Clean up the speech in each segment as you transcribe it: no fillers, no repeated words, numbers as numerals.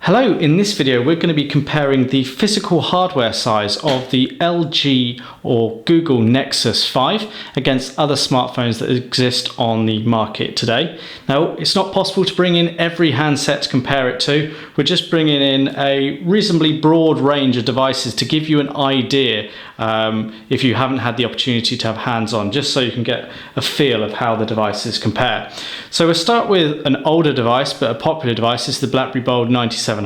Hello, in this video we're going to be comparing the physical hardware size of the LG or Google Nexus 5 against other smartphones that exist on the market today. Now, it's not possible to bring in every handset to compare it to. We're just bringing in a reasonably broad range of devices to give you an idea if you haven't had the opportunity to have hands-on, just so you can get a feel of how the devices compare. So we'll start with an older device, but a popular device is the BlackBerry Bold 9700.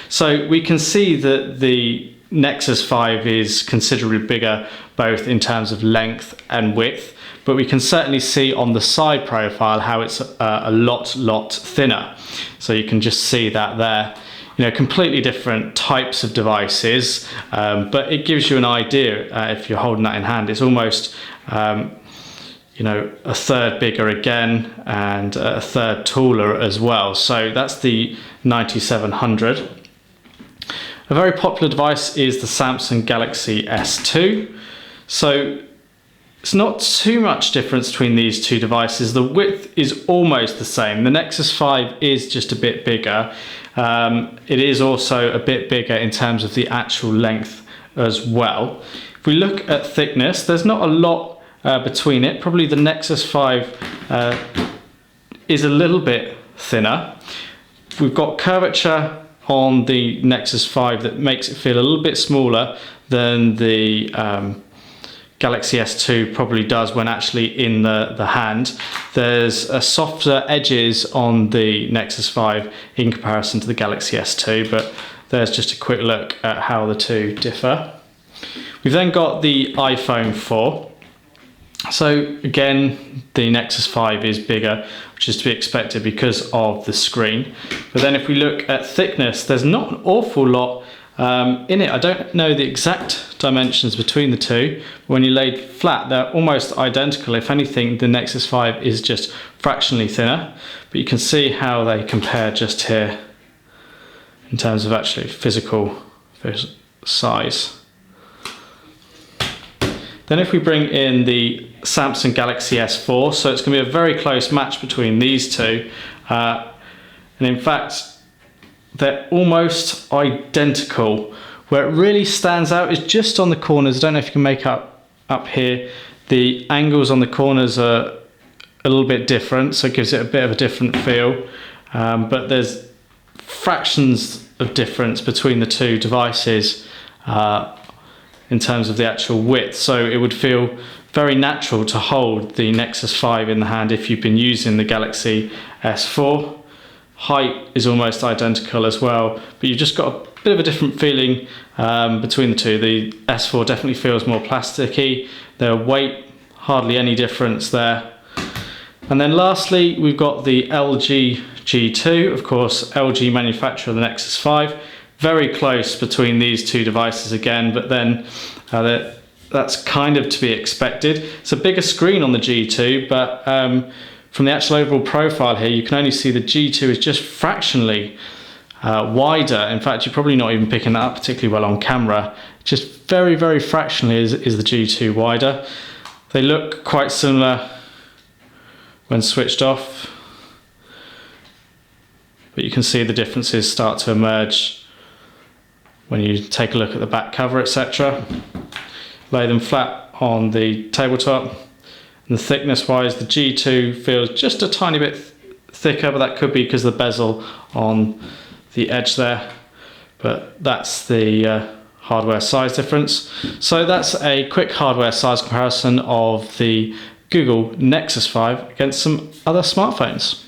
So we can see that the Nexus 5 is considerably bigger, both in terms of length and width, but we can certainly see on the side profile how it's a lot thinner. So you can just see that there. You know, completely different types of devices, but it gives you an idea if you're holding that in hand. It's almost you know, a third bigger again and a third taller as well. So that's the 9700. A very popular device is the Samsung Galaxy S2. So it's not too much difference between these two devices. The width is almost the same. The Nexus 5 is just a bit bigger. It is also a bit bigger in terms of the actual length as well. If we look at thickness, there's not a lot between it. Probably the Nexus 5 is a little bit thinner. We've got curvature on the Nexus 5 that makes it feel a little bit smaller than the Galaxy S2 probably does when actually in the hand. There's softer edges on the Nexus 5 in comparison to the Galaxy S2, but there's just a quick look at how the two differ. We've then got the iPhone 4. So again, the Nexus 5 is bigger, which is to be expected because of the screen. But then if we look at thickness, there's not an awful lot in it. I don't know the exact dimensions between the two. When you laid flat, they're almost identical. If anything, the Nexus 5 is just fractionally thinner, but you can see how they compare just here in terms of actually physical size. Then if we bring in the Samsung Galaxy S4, so it's going to be a very close match between these two. And in fact, they're almost identical. Where it really stands out is just on the corners. I don't know if you can make up here. The angles on the corners are a little bit different, so it gives it a bit of a different feel. But there's fractions of difference between the two devices in terms of the actual width. So it would feel very natural to hold the Nexus 5 in the hand if you've been using the Galaxy S4. Height is almost identical as well, but you've just got a bit of a different feeling between the two. The S4 definitely feels more plasticky. Their weight, hardly any difference there. And then lastly, we've got the LG G2. Of course, LG manufacturer the Nexus 5. Very close between these two devices again, but then that's kind of to be expected. It's a bigger screen on the G2, but from the actual overall profile here, you can only see the G2 is just fractionally wider. In fact, you're probably not even picking that up particularly well on camera. Just very fractionally is the G2 wider. They look quite similar when switched off, but you can see the differences start to emerge when you take a look at the back cover, etc. Lay them flat on the tabletop. And the thickness wise, the G2 feels just a tiny bit thicker, but that could be because of the bezel on the edge there. But that's the hardware size difference. So that's a quick hardware size comparison of the Google Nexus 5 against some other smartphones.